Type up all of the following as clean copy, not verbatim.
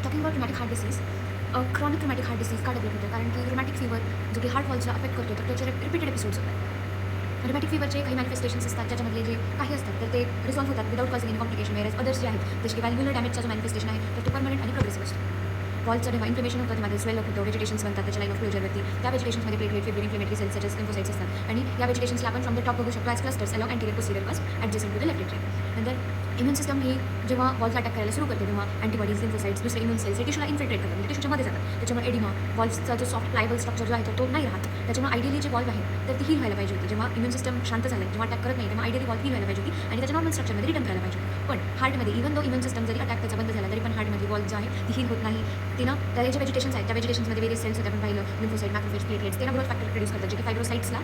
Talking about rheumatic heart disease, chronic rheumatic heart disease का develop होतं, कारण की रुमॅटिक फीवर जो की हार्ट वॉल्सला अफेक्ट करतो, तर त्याचे रिपीटेड एपिसोड्स होतात. रुमॅटिक फीवरचे काही मॅनिफेस्टेशन्स असतात, ज्याच्यामधले जे काही असतात तर ते रिसॉल्व्ह होतात without causing any complication. Whereas others जे आहेत, जसे की व्हॅल्व्युलर डॅमेजचा जो मॅनिफेस्टेशन आहे तर तो परमनंट आणि प्रोग्रेसिव्ह असतो. वॉल्सचं जेव्हा इन्फ्लेमेशन होतं तेव्हा स्वेल होतं, व्हेजिटेशन्स बनतात त्याच्या लाईन ऑफ क्लोजरवरती. त्या व्हेजिटेशन्समध्ये platelet, fibrin, inflammatory cells such as lymphocytes असतात, आणि या व्हेजिटेशन्सला आपण फ्रॉम द टॉप बघू शकतो as clusters along anterior posterior cusp adjacent to the left atrium. नंतर इम्युन सिस्टम ही जेव्हा वॉल्स अटॅक करायला सुरू करते तेव्हा अँटीबॉडीज, लिम्फोसाइट्स, दुसरे इम्युन सेल्स हे टिश्यूला इन्फिल्ट्रेट करतात, म्हणजे टिश्यूच्या मध्ये जातात. त्याच्यामुळे एडिमा, वॉल्सचा जो सॉफ्ट प्लायबल स्ट्रक्चर जो आहे तर तो नाही राहत. त्याच्यामुळे आयडियली जे वॉल्व आहे तर ती हील व्हायला पाहिजे होती. जेव्हा इम्युन सिस्टम शांत झालं, जेव्हा अटॅक करत नाही, तेव्हा आयडियली वॉल्व हील व्हायला पाहिजे होती आणि त्याच्या नॉर्मल स्ट्रक्चरमध्ये रिटर्न करायला पाहिजे होती. पण हार्टमध्ये इव्हन दो इम्युन सिस्टम जरी अटॅक त्याचा बंद झाला तरी पण हार्टमध्ये वॉल्व जो आहे ती हील होत नाही. ती ना त्या जे व्हेजिटेशन्स आहेत त्या व्हेजिटेशन्समध्ये वेरियस सेल्स होते, आपण पाहिलं लिम्फोसाइट, मॅक्रोफेज, प्लेटलेट्स, ते ना ग्रोथ फॅक्टर प्रोड्यूस करतात, जे की फायब्रोसाइट्सला,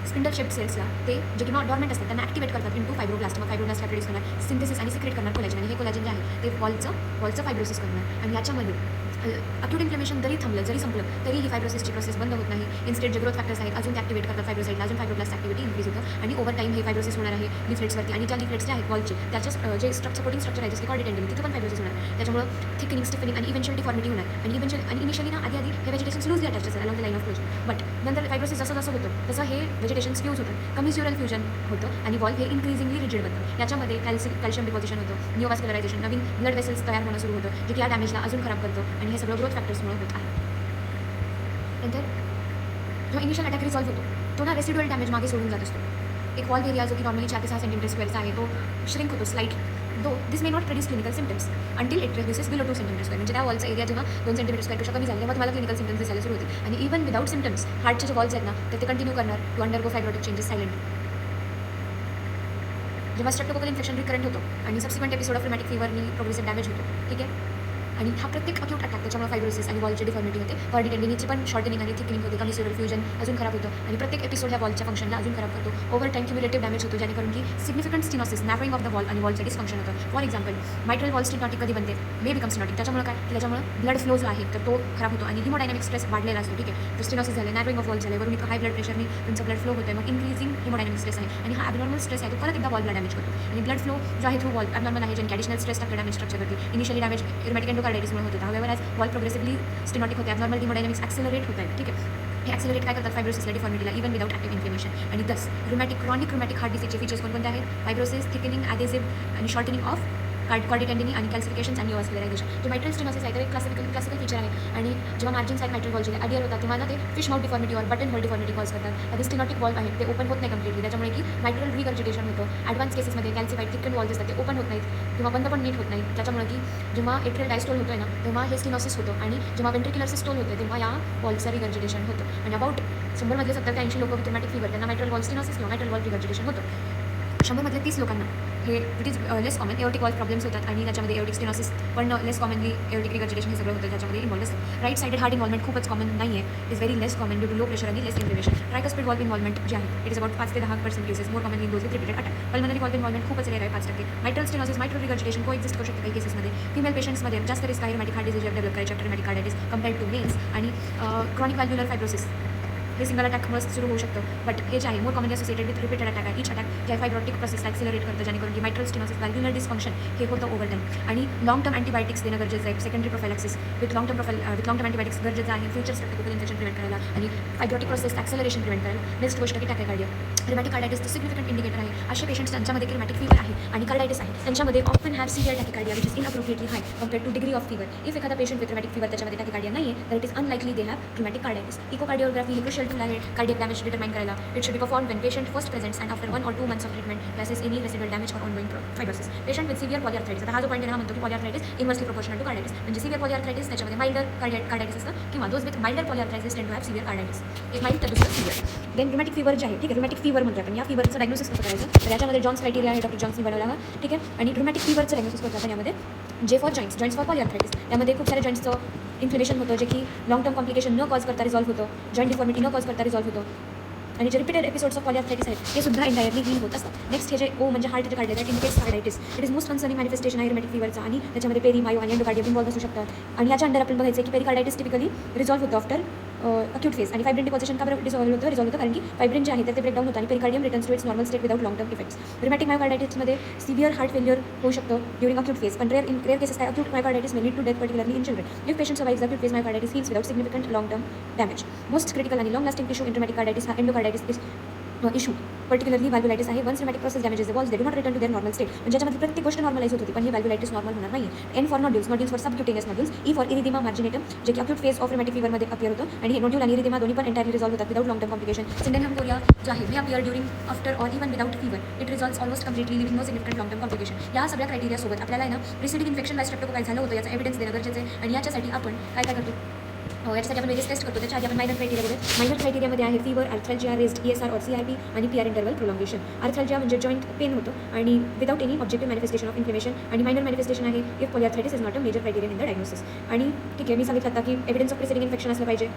स्पिंडल शेप्ड सेल्सला ते जे की डॉर्मेंट असतात त्यांना ॲक्टिवेट करतात इंटू फायब्रोब्लास्ट. मग फायब्रोब्लास्टला प्रोड्यूस करणार, सिंथेसिस आणि सिक्रेट करणार कोलॅजन, आणि हे कोलॅजन जे आहे ते वॉलचं फायब्रोसिस करणार. आणि याच्यामध्ये अक्यूट इन्फ्लेमेशन जरी थांबलं, जरी संपलं, तरी ही फायब्रोसिसची प्रोसेस बंद होत नाही. इन्स्टेड जे ग्रोथ फॅक्टर्स आहेत अजून ते ॲक्टिवेट करतात फायब्रोसाइटला, अजून फायब्रोब्लास्ट ॲक्टिव्हिटी इन्क्रीज होतं, आणि ओव्हर टाईम हे फायब्रोसिस होणार आहे लिफलेट्सवरती. आणि ज्या लिफलेट्स जे आहेत वॉलचे त्याच्या जे सपोर्टिंग स्ट्रक्चर आहे जसे कॉर्डी टेंडन, तिथे पण फायब्रोसिस होणार. त्याच्यामुळे थिकनिंग, स्टिफनिंग आणि इव्हेंच्युअल डिफॉर्मिटी होणार. आणि इनिशियली ना आधी हे व्हेजिटेशन्स लूजली अटॅच असतात along the line of closure, but नंतर फायब्रोसिस जसं जसं होतं तसं हे व्हेजिटेशन्स फ्यूज होतं, कमिस्युरल फ्युजन होतं, आणि वॉल्व हे इन्क्रीजिंगली रिजिड बनतं. याच्यामध्ये कॅल्शियम डिपॉझिशन होतं, निओवास्क्युलरायझेशन, नवीन ब्लड वेसल्स तयार होणं सुरू होतं, जे की या डॅमेजला अजून खराब करतं, आणि हे सगळं ग्रोथ फॅक्टर्समुळे होत आहे. नंतर जो इनिशियल अटॅक रिसॉल्व्ह होतो तो ना रेसिड्युअल डॅमेज मागे सोडून जात असतो. एक वॉल्व एरिया जो की नॉर्मली 4 ते 6 सेंटीमीटर स्क्वेअरचा आहे तो श्रिंक होतो slight, though this may not produce clinical symptoms until it reduces below 2 centimetre square. म्हणजे त्या वॉलचा एरिया जेव्हा 2 सेंटीमीटर स्क्वेअरपेक्षा कमी झाला तेव्हा तुम्हाला क्लिनिकल सिम्टम्स दिसायला सुरू होते. आणि इव्हन विदाउट सिम्टम्स हार्टचे जे वॉल्स आहेत ना तर ते कंटिन्यू करणार to undergo fibrotic changes silently. जेव्हा स्ट्रेप्टोकोकल इन्फेक्शन रिकरंट होतो आणि सबसिक्वेंट एपिसोड ऑफ रुमॅटिक फीवरनी प्रोग्रेसिव्ह डॅमेज होतो, ठीक आहे. आणि हा प्रत्येक अक्यूट अटॅक त्याच्यामुळे फायब्रोसिस आणि वॉलची डिफॉर्मिटी होते, कॉर्डी टेंडिनीची पण शॉर्टनिंग आणि थिकनिंग होते, कमिस्युरल फ्युजन अजून खराब होतं, आणि प्रत्येक एपिसोड ह्या वॉलच्या फंक्शनला अजून खराब करतो. ओव्हर टाईम क्युम्युलेटिव्ह डॅमेज होतो, जेणेकरून की सिग्निफिकंट स्टिनॉसिस, नॅरोइंग ऑफ द वॉल आणि वॉलचे डिस्फंक्शन होतं. फॉर एक्झाम्पल मायट्रल वॉल स्टिनॉटिक कधी बनते, मे बिकम स्टिनॉटिक. त्याच्यामुळे काय, त्याच्यामुळे ब्लड फ्लो जो आहे तर तो खराब होतो, आणि हिमोडायनॅमिक स्ट्रेस वाढलेला असतो, ठीक आहे. तर स्टिनॉसिस झाले, नॅरोइंग ऑफ वॉल झाले, वरून इतकं हाय ब्लड प्रेशरनी तुमचं ब्लड फ्लो होतं, मग इन्क्रीजिंग हिमोडायनॅमिक स्ट्रेस आहे, आणि हा ॲबनॉर्मल स्ट्रेस आहे तो परत एकदा वॉलला डॅमेज करतो, आणि ब्लड फ्लो जो आहे थ्रू वॉल ॲबनॉर्मल आहे, ज्यांनी ॲडिशनल स्ट्रेस टाकलं डॅमेज स्ट्रक्चरवरती. इनिशियली डॅमेज रुमॅटिक एंडोकार्डायटिसमुळे होतं, हावेवर ॲज वॉल प्रोग्रेसिव्हली स्टिनॉटिक होते, ॲबनॉर्मल हिमोडायनॅमिक्स ॲक्सेलरेट होत आहे, ठीक आहे. हे ॲक्सेलरेट काय करतात फायब्रोसिसला, डिफॉर्मिटीला, इव्हन विदाउट ॲक्टिव्ह इन्फ्लेमेशन. आणि दस क्रॉनिक रुमॅटिक हार्ट डिसीजचे फीचर्स कोणकोणते आहेत, फायब्रोसिस, थिकनिंग, ॲडेसिव्ह आणि शॉर्टनिंग ऑफ कॉर्डी टेंडिनी आणि कॅल्सिफिकेशन्स आणि निओवास्क्युलरायझेशन. जे मायट्रल स्टिनॉसिस आहे तर एक क्लासिकल फीचर आहे, आणि जेव्हा मार्जिन्स आहेत मायट्रल वॉलचे अडियर होतात तेव्हा ना ते फिश माउथ डिफॉर्मिटी और बटन होल डिफॉर्मिटी कॉज करतात. आधी स्टिनॉटिक वॉल्व आहे ते ओपन होत नाही कम्प्लिटली, त्याच्यामुळे की मायट्रल रिगर्जिटेशन होतं. ॲडव्हान्स केसेसमध्ये कॅल्सिफाईड थिकन वॉल्स असतात ते ओपन होत नाहीत किंवा बंद पण नीट होत नाही, त्याच्यामुळे की जेव्हा एट्रियल डायस्टोल होतोय ना तेव्हा हे स्टिनॉसिस होतं, आणि जेव्हा वेंट्रिक्युलर सिस्टोल होतं तेव्हा या वॉल्सचं रिगर्जिटेशन होतं. आणि अबाउट 100मधले 70 ते 80 लोक विथ रुमॅटिक फीवर त्यांना मायट्रल वॉल स्टिनॉसिस किंवा मायट्रल वॉल रिगर्जिटेशन होतं. 100मधले 30 लोकांना हे it is less common aortic wall problems होतात, आणि त्याच्यामध्ये एओटिक स्टिनॉसिस पण लेस कॉमनली एओटिक रिगर्जिटेशन हे सगळं होतं त्याच्यामध्ये इन्व्हॉल्व असतं. राईट साइडेड हार्ट इन्व्हॉल्वमेंट खूपच कॉमन नाही आहे, is very less common due to low pressure आणि less inflammation. Tricuspid valve involvement जे आहे इट इज अबाउट 5 ते 10% cases, more commonly in those with repeated attack. Pulmonary valve involvement खूपच rare आहे, 5%. मायट्रल स्टिनॉसिस, मायट्रल regurgitation को एक्झिस्ट करू शकते काही केसेसमध्ये. फिमेल पेशंट्समध्ये जास्त रिस्क आहे रुमॅटिक हार्ट डिसीज डेव्हलप करायची आफ्टर रुमॅटिक कार्डायटिस कम्पेअर्ड टू मेल्स. आणि क्रॉनिक व्हॅल्व्युलर फायब्रोसिस हे सिंगल अटॅकमुळे सुरू होऊ शकतं, बट हे जे आहे more commonly associated with repeated attack आहे. इच अटॅक जे फायब्रोटिक प्रोसेसला ॲक्सिलरेट करतं, जेणेकरून की मायट्रल स्टिनॉसिस, व्हॅल्व्युलर डिस्फंक्शन हे होतं ओव्हर टाईम. आणि लॉंग टर्म अँटीबायोटिक्स देणं गरजेचं आहे. Secondary prophylaxis with long term antibiotics गरजेचं आहे फ्युचर स्ट्रेप्टोकोकल इन्फेक्शन प्रिव्हेंट करायला आणि फायब्रोटिक प्रोसेस ॲक्सेलरेशन प्रिव्हेंट करायला. नेक्स्ट गोष्ट की टॅकाकार्डिया. रुमॅटिक कार्डायटिसचं सिग्निफिकंट इंडिकेटर आहे. असे पेशंट्स ज्यांच्यामध्ये की रुमॅटिक फीवर आहे आणि कार्डायटिस आहे त्यांच्यामध्ये often have severe tachycardia which is inappropriately high compared to degree of fever. If एखादा पेशंट विथ रुमॅटिक फीवर त्याच्यामध्ये टॅकिकार्डिया नाही आहे तर it is unlikely they have rheumatic carditis. Echocardiography ही क्रुशियल टूल आहे कार्डियक डॅमेज डिटरमाइन करायला. It should be perform when patient first presents and after 1 or 2 months of treatment passes any residual damage or ongoing fibrosis. Patient with severe polyarthritis. आता हा जो point आहे हा म्हणतो की polyarthritis inversely proportional to carditis. म्हणजे severe polyarthritis त्याच्यामध्ये milder कार्डायटिस असतं, किंवा those with milder polyarthritis tend to have severe carditis. एक माइल्ड तर दुसरं सिव्हिअर. देन रुमॅटिक फीवर जे आहे, ठीक आहे, रुमॅटिक फीवर म्हणतो आपण. या फीवरचं डायग्नोसिस कसं करायचं तर याच्यामध्ये जॉन्स क्रायटेरिया आहे, डॉक्टर जॉन्सनी बनवला हा, ठीक आहे. आणि रुमॅटिक फीवरचं डायग्नोसिस करतो आपण यामध्ये J for joints for polyarthritis. यामध्ये खूप साऱ्या जॉईंट्सचं इन्फ्लेमेशन होतं जे की लॉंग टर्म कॉम्प्लिकेशन न कॉज करता रिझॉल्व्ह होतं, जॉईंट डिफॉर्मिटी न कॉज करता रिझॉल्व्ह होतं, आणि जे रिपीटेड एपिसोड्स ऑफ polyarthritis आहेत ते सुद्धा एंटायरली हील होत असतात. नेक्स्ट हे जे ओ म्हणजे हार्ट जे काढले that indicates carditis. It is most concerning manifestation आहे रुमॅटिक फीवरचा, आणि त्याच्यामध्ये पेरी, मायो आणि एंडोकार्डियम इन्व्हॉल्व असू शकतात. आणि याच्या अंडर आपण बघायचं की पेरिकार्डायटिस टिपिकली रिझॉल्व्ह होतं आफ्टर अक्यूट फेज आणि फायब्रिन डिपॉझिशन का बरं रिझॉल्व्ह होतं कारण की फायब्रिन जे आहे तर ते ब्रेकडाऊन होतं आणि pericardium returns to its normal state without long term effects. Rheumatic मायोकार्डायटिसमध्ये सिव्हिअर हार्ट फेल्युअर होऊ शकतं ड्युरिंग अक्यूट फेज, पण रेअर केसेस काय acute myocarditis may lead to death particularly in children. If patient survives acute phase myocarditis heals without significant long term damage. Most critical आणि long lasting tissue in rheumatic carditis हा endocarditis issue particularly valvulitis आहे. Once rheumatic process damages the walls they do not return to their normal state. म्हणजे ज्याच्यामध्ये प्रत्येक गोष्ट normalise होत होती पण ही व्हॅल्व्युलायटिस नॉर्मल होणार नाही. N for nodules for subcutaneous nodules, E for erythema marginatum जे की अक्यूट फेज ऑफ रुमॅटिक फीवरमध्ये अपियर होतं आणि हे नोड्यूल आणि इरिदिमा दोन्ही पण एंटायरली रिझॉल्व्ह होतात without long term complication. Sydenham chorea जे आहे may appear during after or even without fever. It resolves almost completely leaving no significant long term complication. या सगळ्या क्रायटेरियासोबत आपल्याला आहे ना प्रिसिडिंग इन्फेक्शन बाय स्ट्रेप्टोकोकाय झालं होतं याचा एव्हिडन्स देणं गरजेचं आहे. आणि याच्यासाठी आपण काय करतो, याच्यासाठी आपण वेगळेच टेस्ट करतो. त्याच्या आधी आपण मायनर क्रायटेरिया बघूया. मायनर क्रायटेरियामध्ये आहे फीवर, आर्थ्रॅल्जिया, रेस्ट, ESR और CRP आणि PR इंटरवल प्रोलॉंगेशन. आर्थ्रॅल्जिया म्हणजे जॉईंट पेन होतं आणि without any objective manifestation of inflammation. आणि मायनर मॅनिफेस्टेशन आहे if polyarthritis is not a major criterion in the diagnosis. आणि ठीक आहे, मी सांगितलं आता की एव्हिडन्स ऑफ प्रिसिडिंग इन्फेक्शन असलं पाहिजे.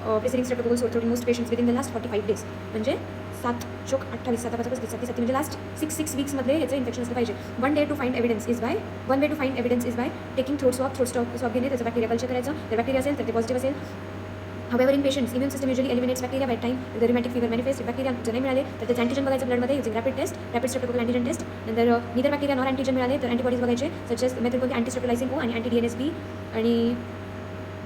Preceding streptococcal sore throat in most patients within the last 45 days म्हणजे 7-28 7 म्हणजे लास्ट 6 वीक्समध्ये याचं इन्फेक्शन असलं पाहिजे. One way to find evidence is by taking throat swab घेणे, त्याचं बॅक्टेरिया कल्चर करायचं. जर बॅक्टेरिया असेल तर ते पॉझिटिव्ह असेल. However, in patients, immune system usually eliminates bacteria by time the rheumatic fever manifests. If bacteria जर नाही मिळाले तर त्याचे अँटीजन बघायचं ब्लडमध्ये using rapid streptococcal antigen test. नंतर निदर बॅक्टेरिया नॉर अँटीजन मिळाले तर अँटीबॉडीज बघायचे सच एज मेथड कोणती अँटीस्ट्रेप्टोलायसिन O आणि अँटी-DNSB. आणि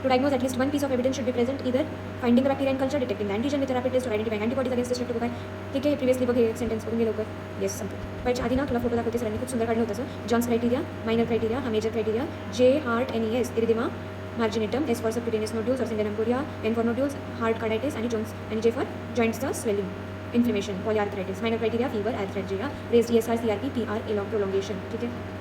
to diagnose at least one piece of evidence should be present, either finding the bacteria in culture, detecting the antigen with a rapid test, or identifying antibodies against the streptococci. ठीक आहे, previously बघ हे sentence बघून गेलो लवकर. Yes संपलं. पाहिजे आधी ना तुला फोटो दाखवते सरांनी खूप सुंदर काढलं होतं असं. जॉन्स क्रायटेरिया, मायनर क्रायटेरिया, हा मेजर क्रायटेरिया. जे heart, NES, erythema marginatum, S for subcutaneous nodules और Sydenham chorea, N for nodules, heart carditis आणि जोन्स आणि J फॉर जॉइंट्सचा swelling, inflammation, polyarthritis. Minor criteria fever, arthralgia, raised, ESR, CRP, PR, along prolongation. ठीक आहे.